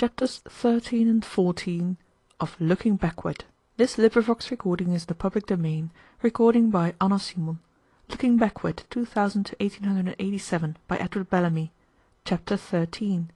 Chapters 13 and 14 of Looking Backward. This LibriVox recording is the public domain. Recording by Anna Simon. Looking Backward, 2000 to 1887, by Edward Bellamy. Chapter 13.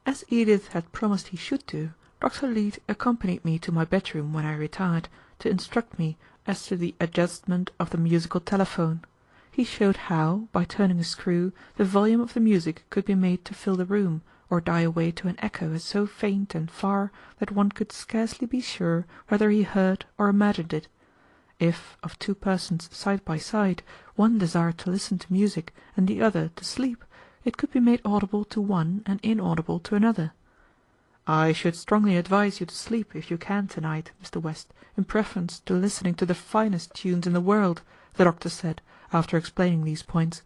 As Edith had promised he should do, Dr. Leete accompanied me to my bedroom when I retired, to instruct me as to the adjustment of the musical telephone. He showed how, by turning a screw, the volume of the music could be made to fill the room, or die away to an echo so faint and far that one could scarcely be sure whether he heard or imagined it. If, of two persons side by side, one desired to listen to music and the other to sleep, it could be made audible to one and inaudible to another. "I should strongly advise you to sleep, if you can, to-night, Mr. West, in preference to listening to the finest tunes in the world," the doctor said, after explaining these points.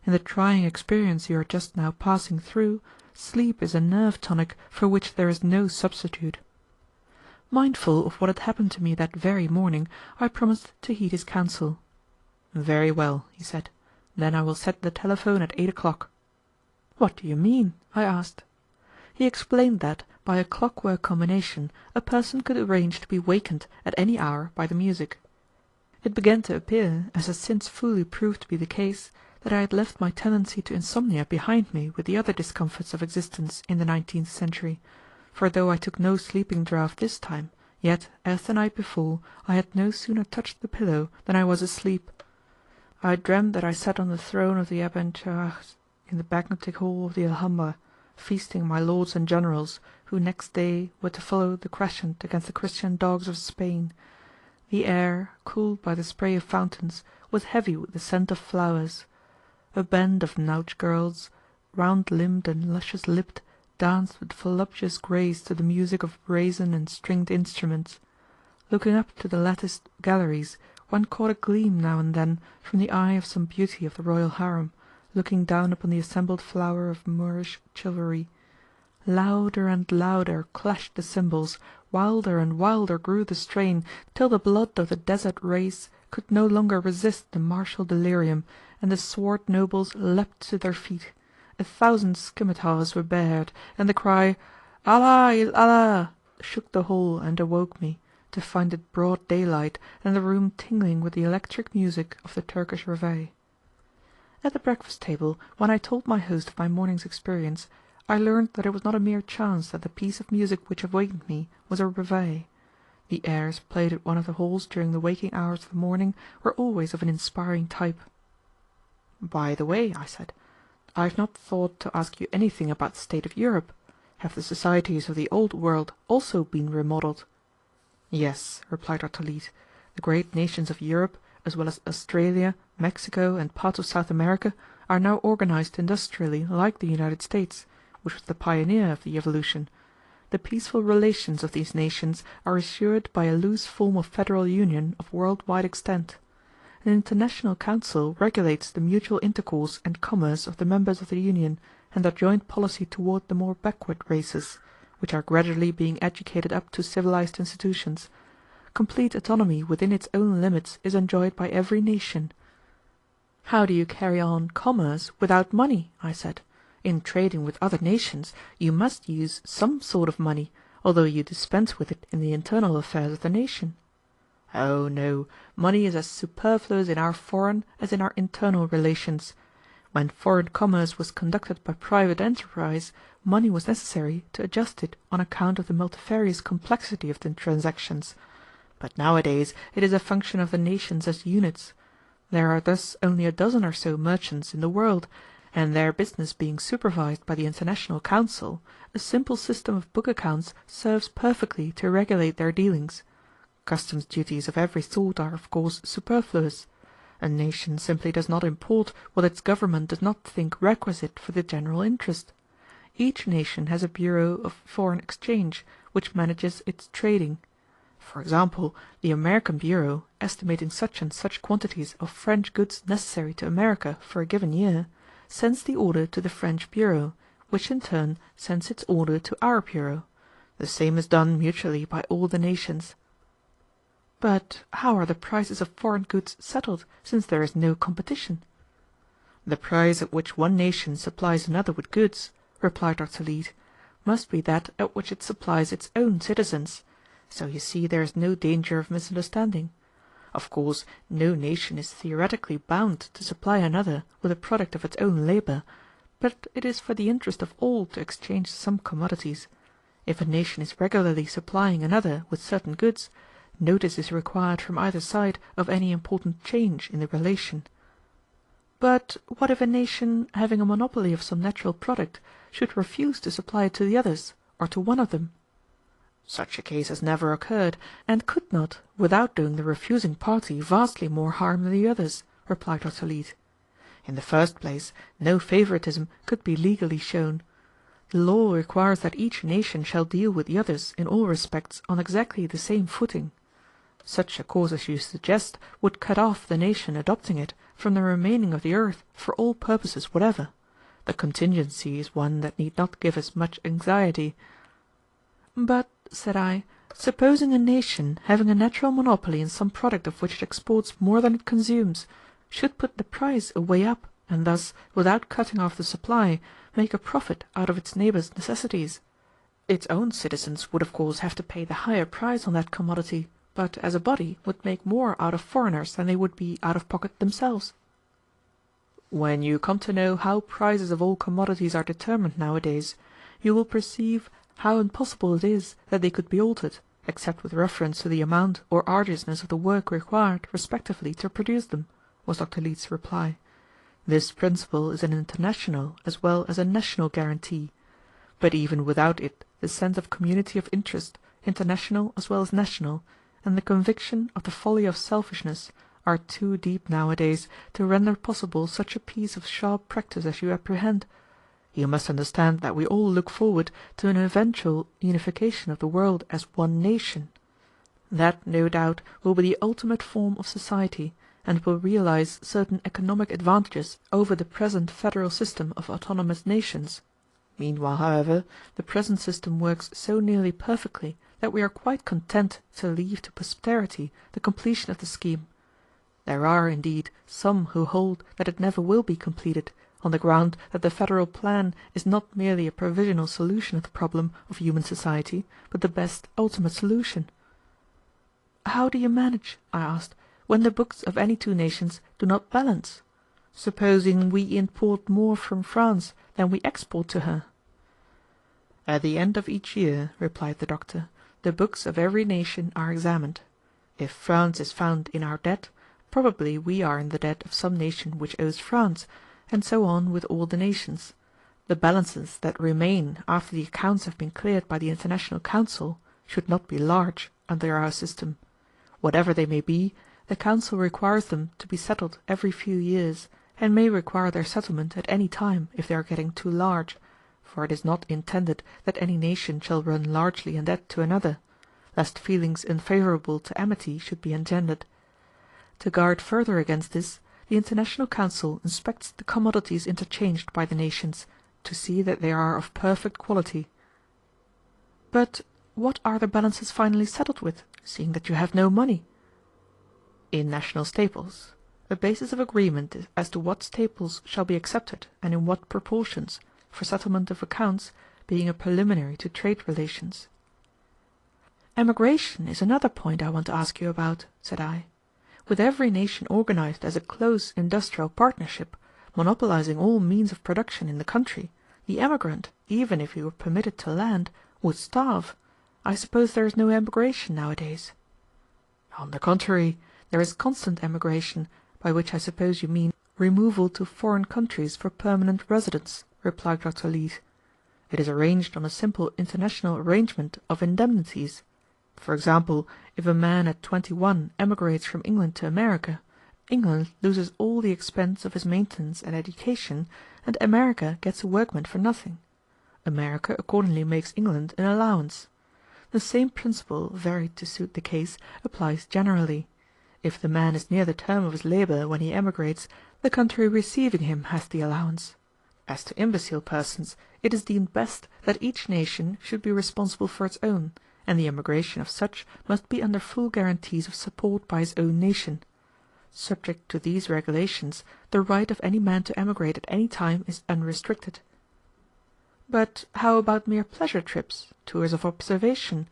"In the trying experience you are just now passing through, sleep is a nerve tonic for which there is no substitute." Mindful of what had happened to me that very morning, I promised to heed his counsel. "Very well," he said. "Then I will set the telephone at 8 o'clock." "What do you mean?" I asked. He explained that, by a clockwork combination, a person could arrange to be wakened at any hour by the music. It began to appear, as has since fully proved to be the case, that I had left my tendency to insomnia behind me with the other discomforts of existence in the 19th century, for though I took no sleeping draught this time, yet, as the night before, I had no sooner touched the pillow than I was asleep. I dreamt that I sat on the throne of the Abencerrages in the banqueting hall of the Alhambra, feasting my lords and generals, who next day were to follow the crescent against the Christian dogs of Spain. The air, cooled by the spray of fountains, was heavy with the scent of flowers. A band of nautch girls, round-limbed and luscious-lipped, danced with voluptuous grace to the music of brazen and stringed instruments. Looking up to the latticed galleries, one caught a gleam now and then from the eye of some beauty of the royal harem, looking down upon the assembled flower of Moorish chivalry. Louder and louder clashed the cymbals, wilder and wilder grew the strain, till the blood of the desert race could no longer resist the martial delirium, and the sword nobles leapt to their feet. 1,000 scimitars were bared, and the cry, "Allah il Allah!" shook the hall and awoke me, to find it broad daylight and the room tingling with the electric music of the Turkish reveille. At the breakfast table, when I told my host of my morning's experience, I learned that it was not a mere chance that the piece of music which awakened me was a reveille. The airs played at one of the halls during the waking hours of the morning were always of an inspiring type. "By the way," I said, "I have not thought to ask you anything about the state of Europe. Have the societies of the Old World also been remodelled?" "Yes," replied Dr. Leete. "The great nations of Europe, as well as Australia, Mexico, and parts of South America, are now organized industrially like the United States, which was the pioneer of the evolution. The peaceful relations of these nations are assured by a loose form of federal union of world-wide extent. An international council regulates the mutual intercourse and commerce of the members of the union, and their joint policy toward the more backward races, which are gradually being educated up to civilized institutions. Complete autonomy within its own limits is enjoyed by every nation." "How do you carry on commerce without money?" I said. "In trading with other nations you must use some sort of money, although you dispense with it in the internal affairs of the nation." "Oh, no, money is as superfluous in our foreign as in our internal relations. When foreign commerce was conducted by private enterprise, money was necessary to adjust it on account of the multifarious complexity of the transactions. But nowadays it is a function of the nations as units. There are thus only a dozen or so merchants in the world, and their business being supervised by the International Council, a simple system of book accounts serves perfectly to regulate their dealings. Customs duties of every sort are of course superfluous. A nation simply does not import what its government does not think requisite for the general interest. Each nation has a bureau of foreign exchange, which manages its trading. For example, the American bureau, estimating such and such quantities of French goods necessary to America for a given year, sends the order to the French bureau, which in turn sends its order to our bureau. The same is done mutually by all the nations." "But how are the prices of foreign goods settled, since there is no competition?" "The price at which one nation supplies another with goods," replied Dr. Leete, must be that at which it supplies its own citizens. So you see there is no danger of misunderstanding. Of course, no nation is theoretically bound to supply another with a product of its own labor, but it is for the interest of all to exchange some commodities. If a nation is regularly supplying another with certain goods, notice is required from either side of any important change in the relation. But what if a nation, having a monopoly of some natural product, should refuse to supply it to the others, or to one of them? Such a case has never occurred, and could not, without doing the refusing party vastly more harm than the others, replied Dr. Leete. In the first place, no favoritism could be legally shown. The law requires that each nation shall deal with the others in all respects on exactly the same footing. Such a course as you suggest would cut off the nation adopting it from the remaining of the earth for all purposes whatever. The contingency is one that need not give us much anxiety. But, said I, supposing a nation, having a natural monopoly in some product of which it exports more than it consumes, should put the price away up, and thus, without cutting off the supply, make a profit out of its neighbours' necessities. Its own citizens would of course have to pay the higher price on that commodity, but as a body would make more out of foreigners than they would be out of pocket themselves. When you come to know how prices of all commodities are determined nowadays, you will perceive how impossible it is that they could be altered, except with reference to the amount or arduousness of the work required respectively to produce them, was Dr. Leete's reply. This principle is an international as well as a national guarantee, but even without it the sense of community of interest, international as well as national, and the conviction of the folly of selfishness are too deep nowadays to render possible such a piece of sharp practice as you apprehend. You must understand that we all look forward to an eventual unification of the world as one nation. That, no doubt, will be the ultimate form of society, and will realize certain economic advantages over the present federal system of autonomous nations. Meanwhile, however, the present system works so nearly perfectly that we are quite content to leave to posterity the completion of the scheme. There are, indeed, some who hold that it never will be completed, on the ground that the federal plan is not merely a provisional solution of the problem of human society, but the best ultimate solution. How do you manage, I asked, when the books of any two nations do not balance? Supposing we import more from France than we export to her? At the end of each year, replied the doctor, the books of every nation are examined. If France is found in our debt, probably we are in the debt of some nation which owes France, and so on with all the nations. The balances that remain after the accounts have been cleared by the International Council should not be large under our system. Whatever they may be, the Council requires them to be settled every few years, and may require their settlement at any time if they are getting too large, for it is not intended that any nation shall run largely in debt to another, lest feelings unfavourable to amity should be engendered. To guard further against this, the International Council inspects the commodities interchanged by the nations, to see that they are of perfect quality. But what are the balances finally settled with, seeing that you have no money? In national staples. A basis of agreement as to what staples shall be accepted and in what proportions, for settlement of accounts, being a preliminary to trade relations. Emigration is another point I want to ask you about, said I. With every nation organized as a close industrial partnership, monopolizing all means of production in the country, the emigrant, even if he were permitted to land, would starve. I suppose there is no emigration nowadays. On the contrary, there is constant emigration, by which I suppose you mean removal to foreign countries for permanent residence, replied Dr. Leete. It is arranged on a simple international arrangement of indemnities. For example, if a man at 21 emigrates from England to America, England loses all the expense of his maintenance and education, and America gets a workman for nothing. America accordingly makes England an allowance. The same principle, varied to suit the case, applies generally. If the man is near the term of his labour when he emigrates, the country receiving him has the allowance. As to imbecile persons, it is deemed best that each nation should be responsible for its own, and the emigration of such must be under full guarantees of support by his own nation. Subject to these regulations, the right of any man to emigrate at any time is unrestricted. But how about mere pleasure trips, tours of observation?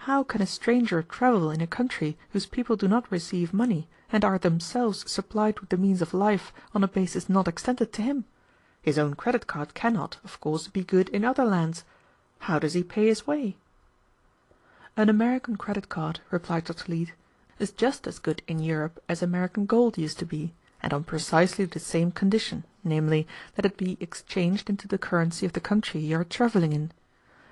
How can a stranger travel in a country whose people do not receive money, and are themselves supplied with the means of life on a basis not extended to him? His own credit card cannot, of course, be good in other lands. How does he pay his way?" "An American credit card," replied Dr. Leete, "is just as good in Europe as American gold used to be, and on precisely the same condition, namely, that it be exchanged into the currency of the country you are travelling in.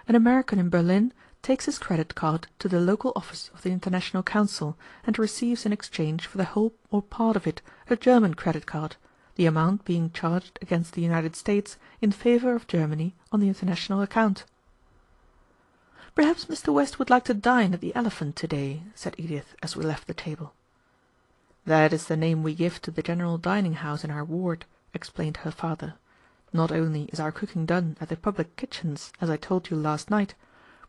An American in Berlin takes his credit card to the local office of the International Council, and receives in exchange for the whole or part of it a German credit card, the amount being charged against the United States in favor of Germany on the international account." "Perhaps Mr. West would like to dine at the Elephant to-day," said Edith as we left the table. "That is the name we give to the general dining house in our ward," explained her father. "Not only is our cooking done at the public kitchens, as I told you last night,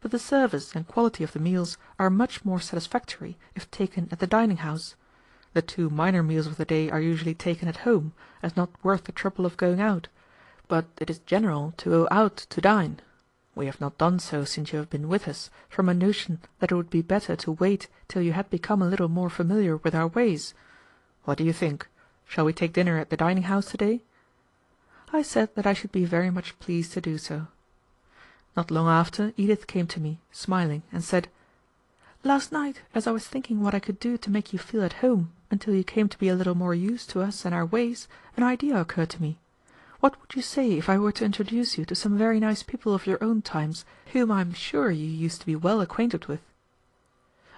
but the service and quality of the meals are much more satisfactory if taken at the dining house. The two minor meals of the day are usually taken at home, as not worth the trouble of going out, but it is general to go out to dine. We have not done so since you have been with us, from a notion that it would be better to wait till you had become a little more familiar with our ways. What do you think? Shall we take dinner at the dining house to-day?" I said that I should be very much pleased to do so. Not long after, Edith came to me, smiling, and said, "Last night, as I was thinking what I could do to make you feel at home until you came to be a little more used to us and our ways, an idea occurred to me. What would you say if I were to introduce you to some very nice people of your own times, whom I am sure you used to be well acquainted with?"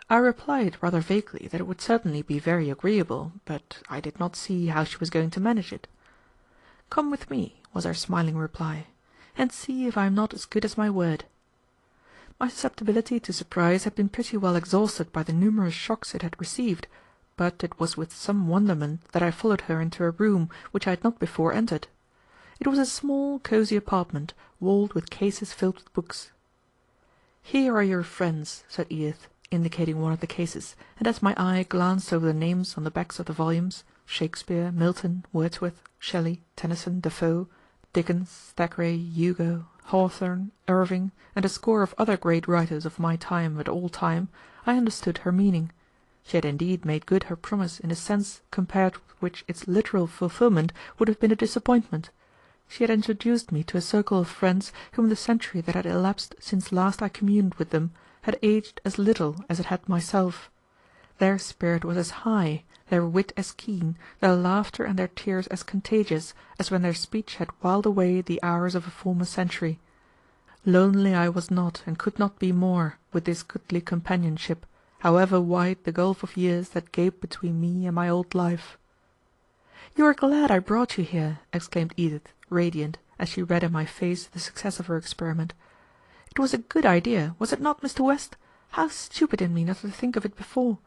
I replied rather vaguely that it would certainly be very agreeable, but I did not see how she was going to manage it. "Come with me," was her smiling reply, "and see if I am not as good as my word." My susceptibility to surprise had been pretty well exhausted by the numerous shocks it had received, but it was with some wonderment that I followed her into a room which I had not before entered. It was a small, cosy apartment, walled with cases filled with books. "Here are your friends," said Edith, indicating one of the cases, and as my eye glanced over the names on the backs of the volumes, Shakespeare, Milton, Wordsworth, Shelley, Tennyson, Defoe, Dickens, Thackeray, Hugo, Hawthorne, Irving, and a score of other great writers of my time and all time, I understood her meaning. She had indeed made good her promise in a sense compared with which its literal fulfilment would have been a disappointment. She had introduced me to a circle of friends whom the century that had elapsed since last I communed with them had aged as little as it had myself. Their spirit was as high, their wit as keen, their laughter and their tears as contagious, as when their speech had whiled away the hours of a former century. Lonely I was not, and could not be more, with this goodly companionship, however wide the gulf of years that gaped between me and my old life. "You are glad I brought you here," exclaimed Edith, radiant, as she read in my face the success of her experiment. "It was a good idea, was it not, Mr. West? How stupid in me not to think of it before!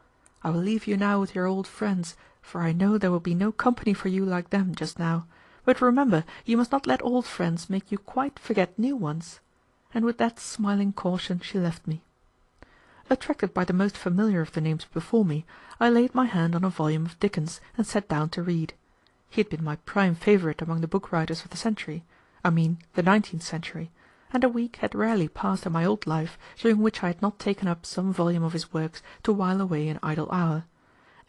I will leave you now with your old friends, for I know there will be no company for you like them just now. But remember, you must not let old friends make you quite forget new ones." And with that smiling caution she left me. Attracted by the most familiar of the names before me, I laid my hand on a volume of Dickens and sat down to read. He had been my prime favourite among the book writers of the century, I mean the 19th century, and a week had rarely passed in my old life during which I had not taken up some volume of his works to while away an idle hour.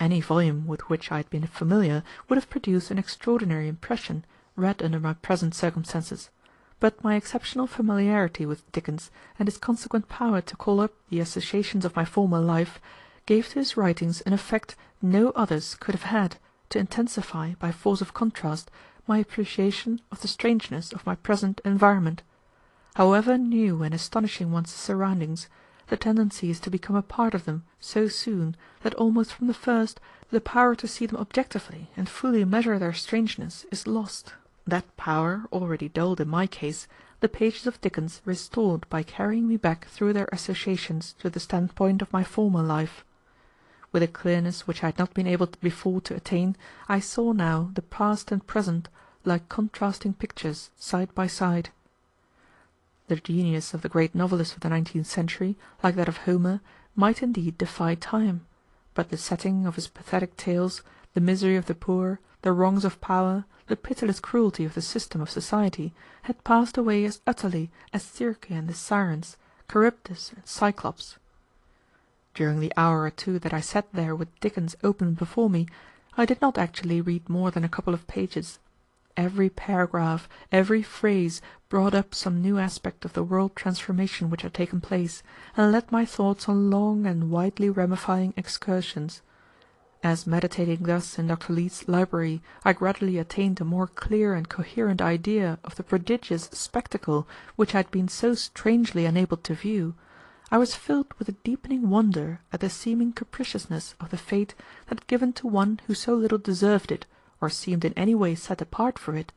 Any volume with which I had been familiar would have produced an extraordinary impression, read under my present circumstances, but my exceptional familiarity with Dickens, and his consequent power to call up the associations of my former life, gave to his writings an effect no others could have had, to intensify, by force of contrast, my appreciation of the strangeness of my present environment. However new and astonishing one's surroundings, the tendency is to become a part of them so soon that almost from the first the power to see them objectively and fully measure their strangeness is lost. That power, already dulled in my case, the pages of Dickens restored by carrying me back through their associations to the standpoint of my former life. With a clearness which I had not been able before to attain, I saw now the past and present like contrasting pictures side by side. The genius of the great novelist of the 19th century, like that of Homer, might indeed defy time, but the setting of his pathetic tales, The misery of the poor, the wrongs of power, the pitiless cruelty of the system of society had passed away as utterly as Circe and the Sirens, Charybdis and Cyclops. During the hour or two that I sat there with Dickens open before me, I did not actually read more than a couple of pages. Every paragraph, every phrase brought up some new aspect of the world transformation which had taken place, and led my thoughts on long and widely ramifying excursions. As meditating thus in Dr. Leete's library, I gradually attained a more clear and coherent idea of the prodigious spectacle which I had been so strangely enabled to view, I was filled with a deepening wonder at the seeming capriciousness of the fate that had given to one who so little deserved it, or seemed in any way set apart for it,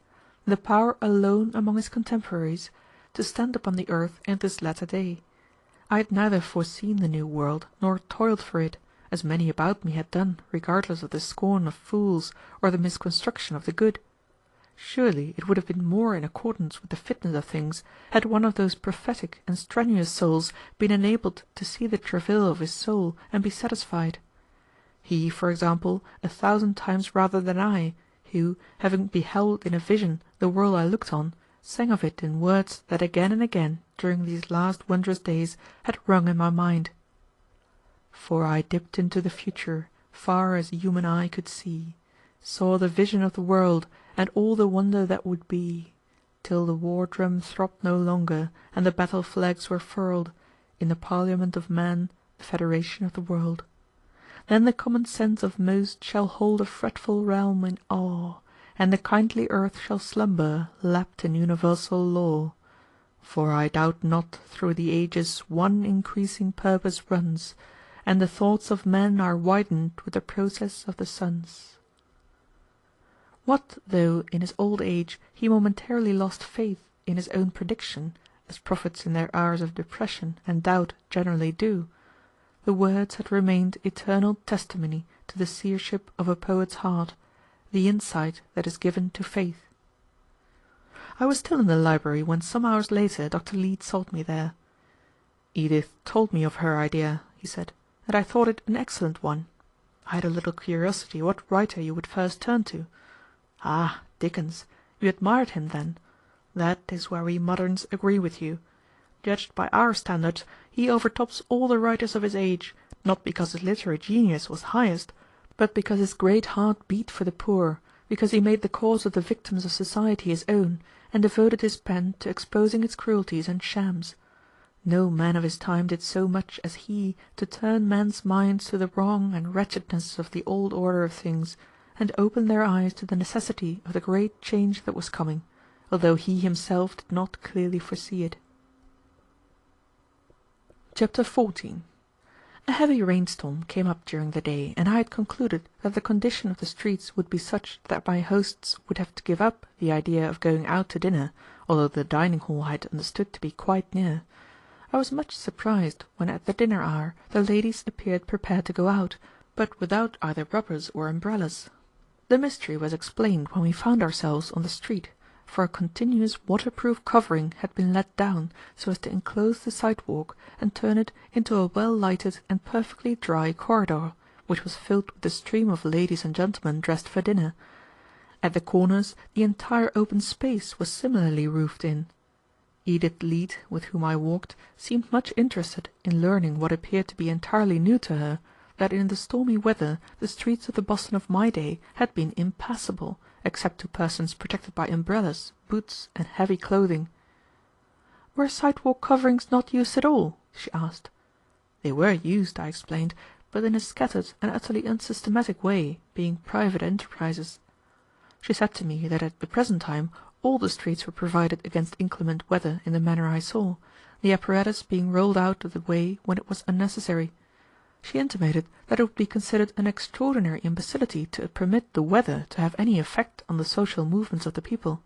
the power alone among his contemporaries to stand upon the earth in this latter day. I had neither foreseen the new world nor toiled for it, as many about me had done, regardless of the scorn of fools or the misconstruction of the good. Surely it would have been more in accordance with the fitness of things, had one of those prophetic and strenuous souls been enabled to see the travail of his soul and be satisfied. He, for example, 1,000 times rather than I, who, having beheld in a vision the world I looked on, sang of it in words that again and again, during these last wondrous days, had rung in my mind. For I dipped into the future, far as human eye could see, saw the vision of the world, and all the wonder that would be, till the war-drum throbbed no longer, and the battle-flags were furled, in the parliament of man, the federation of the world. Then the common sense of most shall hold a fretful realm in awe, and the kindly earth shall slumber, lapped in universal law. For I doubt not through the ages one increasing purpose runs, and the thoughts of men are widened with the process of the suns. What though in his old age he momentarily lost faith in his own prediction, as prophets in their hours of depression and doubt generally do? The words had remained eternal testimony to the seership of a poet's heart, the insight that is given to faith. I was still in the library when some hours later Dr. Leete sought me there. "Edith told me of her idea," he said, "and I thought it an excellent one. I had a little curiosity what writer you would first turn to. Ah, Dickens! You admired him, then? That is where we moderns agree with you. Judged by our standards, he overtops all the writers of his age, not because his literary genius was highest, but because his great heart beat for the poor, because he made the cause of the victims of society his own, and devoted his pen to exposing its cruelties and shams. No man of his time did so much as he to turn men's minds to the wrong and wretchedness of the old order of things, and open their eyes to the necessity of the great change that was coming, although he himself did not clearly foresee it." Chapter 14. A heavy rainstorm came up during the day, and I had concluded that the condition of the streets would be such that my hosts would have to give up the idea of going out to dinner, although the dining-hall I had understood to be quite near. I was much surprised when at the dinner hour the ladies appeared prepared to go out, but without either rubbers or umbrellas. The mystery was explained when we found ourselves on the street, for a continuous waterproof covering had been let down so as to enclose the sidewalk and turn it into a well-lighted and perfectly dry corridor, which was filled with a stream of ladies and gentlemen dressed for dinner. At the corners the entire open space was similarly roofed in. Edith Leete, with whom I walked, seemed much interested in learning what appeared to be entirely new to her, that in the stormy weather the streets of the Boston of my day had been impassable, except to persons protected by umbrellas, boots, and heavy clothing. "Were sidewalk coverings not used at all?" she asked. "They were used," I explained, "but in a scattered and utterly unsystematic way, being private enterprises." She said to me that at the present time all the streets were provided against inclement weather in the manner I saw, the apparatus being rolled out of the way when it was unnecessary. She intimated that it would be considered an extraordinary imbecility to permit the weather to have any effect on the social movements of the people.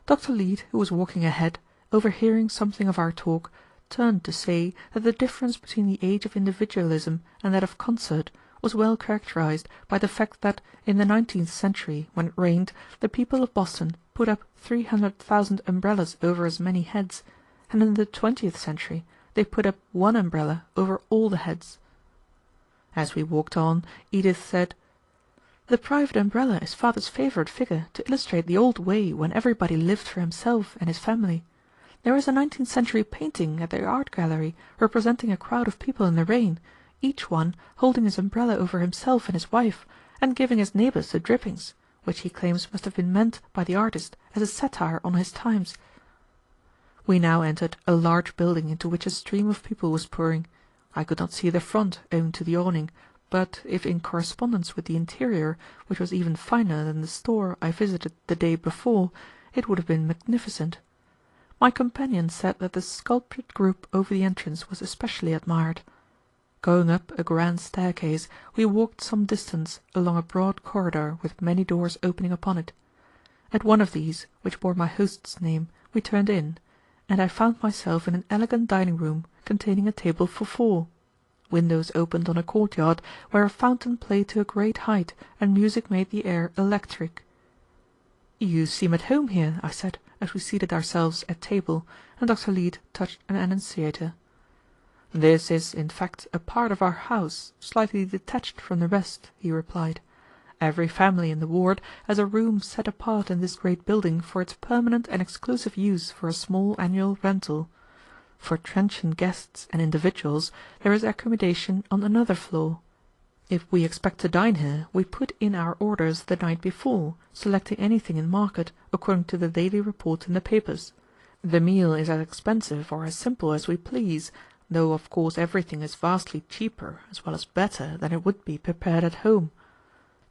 Dr. Leete, who was walking ahead, overhearing something of our talk, turned to say that the difference between the age of individualism and that of concert was well characterized by the fact that in the 19th century, when it rained, the people of Boston put up 300,000 umbrellas over as many heads, and in the 20th century they put up one umbrella over all the heads. As we walked on, Edith said, The private umbrella is father's favorite figure to illustrate the old way when everybody lived for himself and his family. There is a 19th century painting at the art gallery representing a crowd of people in the rain, each one holding his umbrella over himself and his wife, and giving his neighbors the drippings, which he claims must have been meant by the artist as a satire on his times. We now entered a large building into which a stream of people was pouring. I could not see the front owing to the awning, but if in correspondence with the interior, which was even finer than the store I visited the day before, it would have been magnificent. My companion said that the sculptured group over the entrance was especially admired. Going up a grand staircase, we walked some distance along a broad corridor with many doors opening upon it. At one of these, which bore my host's name, we turned in, and I found myself in an elegant dining room containing a table for four. Windows opened on a courtyard where a fountain played to a great height and music made the air electric. "You seem at home here," I said, as we seated ourselves at table, and Dr. Leete touched an annunciator. "This is, in fact, a part of our house, slightly detached from the rest," he replied. "Every family in the ward has a room set apart in this great building for its permanent and exclusive use for a small annual rental. For transient guests and individuals there is accommodation on another floor. If we expect to dine here, we put in our orders the night before, selecting anything in market according to the daily reports in the papers. The meal is as expensive or as simple as we please, though of course everything is vastly cheaper as well as better than it would be prepared at home.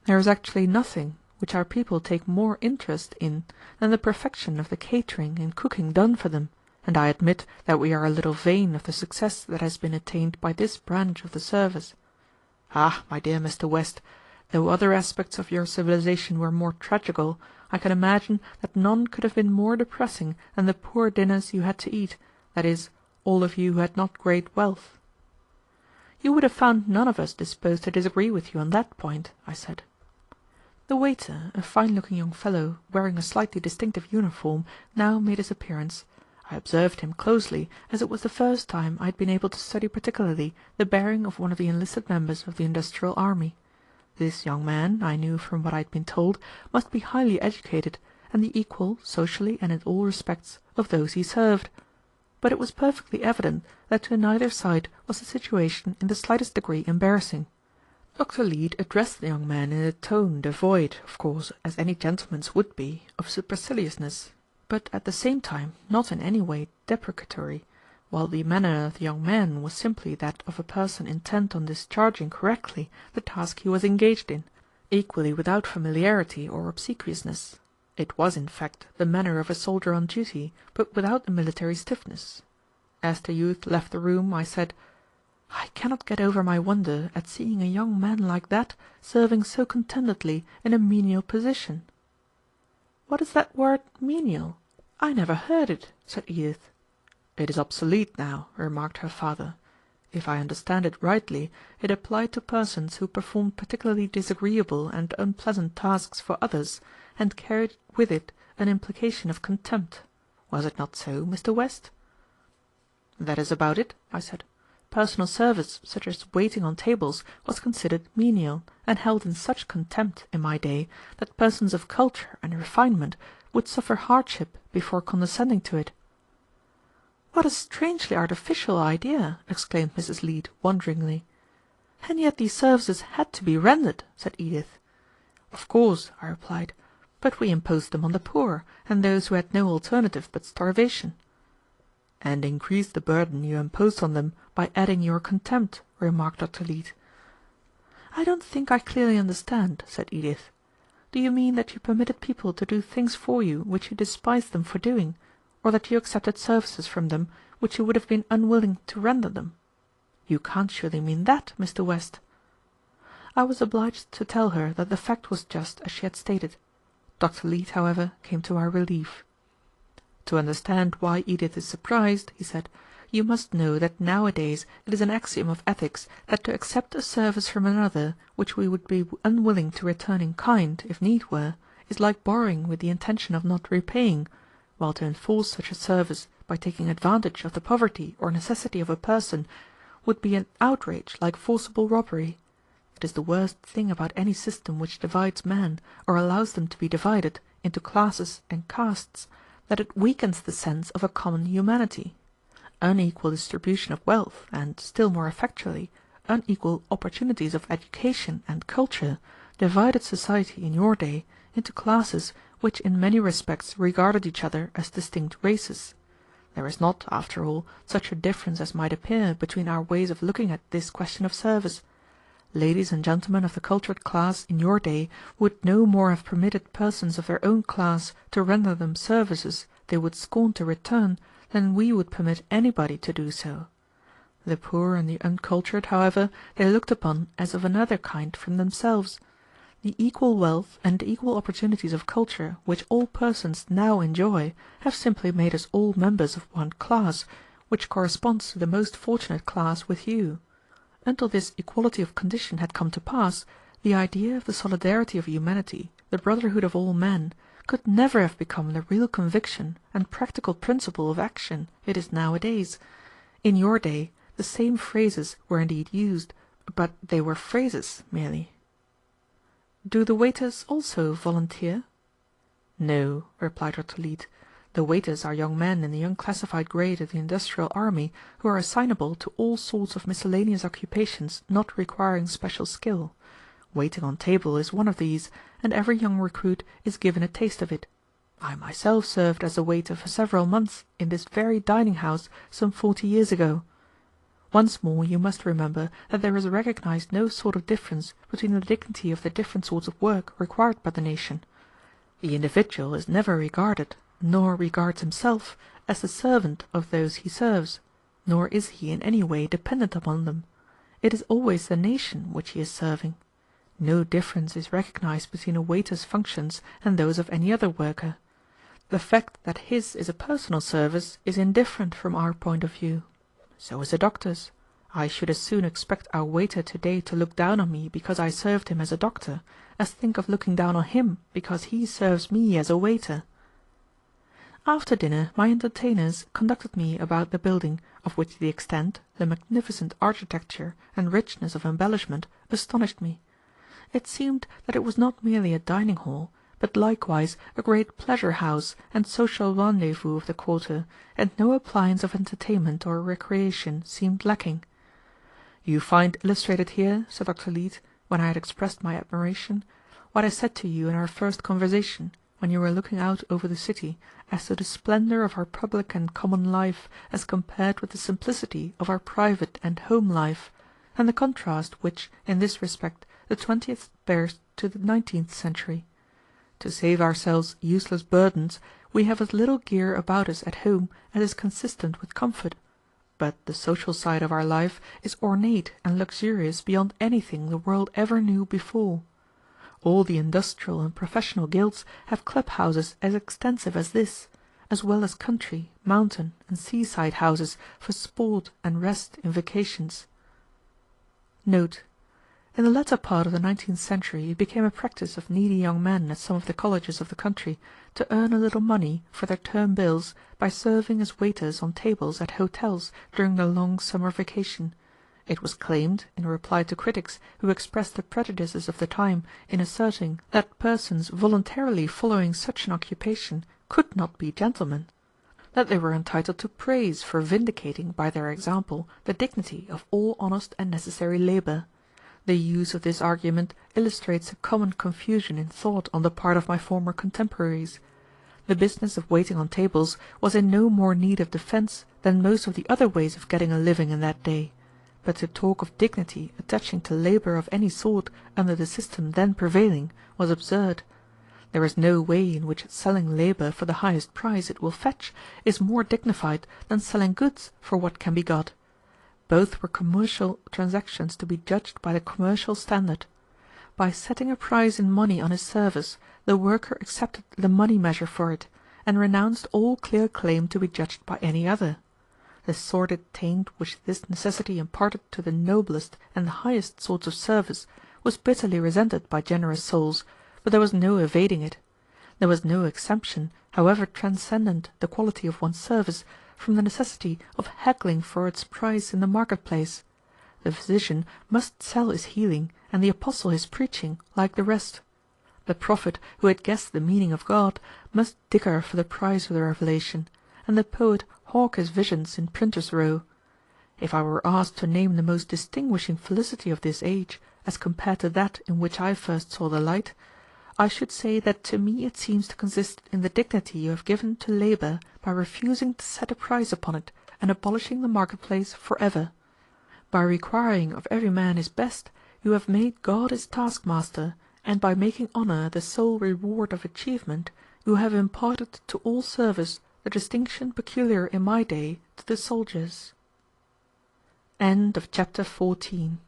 There is actually nothing which our people take more interest in than the perfection of the catering and cooking done for them, and I admit that we are a little vain of the success that has been attained by this branch of the service. Ah, my dear Mr. West, though other aspects of your civilization were more tragical, I can imagine that none could have been more depressing than the poor dinners you had to eat, that is, all of you who had not great wealth." "You would have found none of us disposed to disagree with you on that point," I said. The waiter, a fine-looking young fellow, wearing a slightly distinctive uniform, now made his appearance. I observed him closely, as it was the first time I had been able to study particularly the bearing of one of the enlisted members of the industrial army. This young man, I knew from what I had been told, must be highly educated, and the equal, socially and in all respects, of those he served. But it was perfectly evident that to neither side was the situation in the slightest degree embarrassing. Dr. Leete addressed the young man in a tone devoid, of course, as any gentleman's would be, of superciliousness, but at the same time not in any way deprecatory, while the manner of the young man was simply that of a person intent on discharging correctly the task he was engaged in, equally without familiarity or obsequiousness. It was, in fact, the manner of a soldier on duty, but without the military stiffness. As the youth left the room, I said, "I cannot get over my wonder at seeing a young man like that serving so contentedly in a menial position." "What is that word menial? I never heard it," said Edith. "It is obsolete now," remarked her father. "If I understand it rightly, it applied to persons who performed particularly disagreeable and unpleasant tasks for others, and carried with it an implication of contempt. Was it not so, Mr. West?" "That is about it," I said. "Personal service, such as waiting on tables, was considered menial, and held in such contempt in my day that persons of culture and refinement would suffer hardship before condescending to it." "What a strangely artificial idea!" exclaimed Mrs. Leete wonderingly. "And yet these services had to be rendered," said Edith. "Of course," I replied, "but we imposed them on the poor, and those who had no alternative but starvation." "And increased the burden you imposed on them by adding your contempt," remarked Dr. Leete. "I don't think I clearly understand," said Edith. "Do you mean that you permitted people to do things for you which you despised them for doing, or that you accepted services from them which you would have been unwilling to render them? You can't surely mean that, Mr. West." I was obliged to tell her that the fact was just as she had stated. Dr. Leete, however, came to our relief. "To understand why Edith is surprised," he said, "you must know that nowadays it is an axiom of ethics that to accept a service from another which we would be unwilling to return in kind, if need were, is like borrowing with the intention of not repaying, while to enforce such a service by taking advantage of the poverty or necessity of a person would be an outrage like forcible robbery. It is the worst thing about any system which divides men, or allows them to be divided, into classes and castes, that it weakens the sense of a common humanity. Unequal distribution of wealth, and, still more effectually, unequal opportunities of education and culture, divided society in your day into classes which in many respects regarded each other as distinct races. There is not, after all, such a difference as might appear between our ways of looking at this question of service. Ladies and gentlemen of the cultured class in your day would no more have permitted persons of their own class to render them services they would scorn to return than we would permit anybody to do so. The poor and the uncultured, however, they looked upon as of another kind from themselves. The equal wealth and equal opportunities of culture which all persons now enjoy have simply made us all members of one class, which corresponds to the most fortunate class with you. Until this equality of condition had come to pass, the idea of the solidarity of humanity, the brotherhood of all men, could never have become the real conviction and practical principle of action it is nowadays. In your day the same phrases were indeed used, but they were phrases merely. Do the waiters also volunteer? No, replied Dr. Leete. The waiters are young men in the unclassified grade of the industrial army who are assignable to all sorts of miscellaneous occupations not requiring special skill. Waiting on table is one of these, and every young recruit is given a taste of it. I myself served as a waiter for several months in this very dining-house some 40 years ago. Once more you must remember that there is recognized no sort of difference between the dignity of the different sorts of work required by the nation. The individual is never regarded, nor regards himself, as the servant of those he serves, nor is he in any way dependent upon them. It is always the nation which he is serving. No difference is recognized between a waiter's functions and those of any other worker. The fact that his is a personal service is indifferent from our point of view. So is a doctor's. I should as soon expect our waiter to-day to look down on me because I served him as a doctor, as think of looking down on him because he serves me as a waiter. After dinner my entertainers conducted me about the building, of which the extent, the magnificent architecture and richness of embellishment astonished me. It seemed that it was not merely a dining-hall, but likewise a great pleasure-house and social rendezvous of the quarter, and no appliance of entertainment or recreation seemed lacking. You find illustrated here, said Dr. Leete, when I had expressed my admiration, what I said to you in our first conversation, when you were looking out over the city, as to the splendor of our public and common life as compared with the simplicity of our private and home life, and the contrast which, in this respect, the 20th bears to the 19th century. To save ourselves useless burdens, we have as little gear about us at home as is consistent with comfort, but the social side of our life is ornate and luxurious beyond anything the world ever knew before. All the industrial and professional guilds have club-houses as extensive as this, as well as country, mountain, and seaside houses for sport and rest in vacations. Note. In the latter part of the 19th century it became a practice of needy young men at some of the colleges of the country to earn a little money for their term bills by serving as waiters on tables at hotels during the long summer vacation. It was claimed, in reply to critics who expressed the prejudices of the time in asserting that persons voluntarily following such an occupation could not be gentlemen, that they were entitled to praise for vindicating by their example the dignity of all honest and necessary labour. The use of this argument illustrates a common confusion in thought on the part of my former contemporaries. The business of waiting on tables was in no more need of defence than most of the other ways of getting a living in that day, but to talk of dignity attaching to labour of any sort under the system then prevailing was absurd. There is no way in which selling labour for the highest price it will fetch is more dignified than selling goods for what can be got. Both were commercial transactions to be judged by the commercial standard. By setting a price in money on his service, the worker accepted the money measure for it, and renounced all clear claim to be judged by any other. The sordid taint which this necessity imparted to the noblest and the highest sorts of service was bitterly resented by generous souls, but there was no evading it. There was no exemption, however transcendent the quality of one's service, from the necessity of haggling for its price in the market-place. The physician must sell his healing, and the apostle his preaching, like the rest. The prophet who had guessed the meaning of God must dicker for the price of the revelation, and the poet hawk his visions in printers' row. If I were asked to name the most distinguishing felicity of this age, as compared to that in which I first saw the light, I should say that to me it seems to consist in the dignity you have given to labor by refusing to set a price upon it and abolishing the marketplace for ever. By requiring of every man his best, you have made God his taskmaster, and by making honor the sole reward of achievement, you have imparted to all service the distinction peculiar in my day to the soldiers. Chapter 14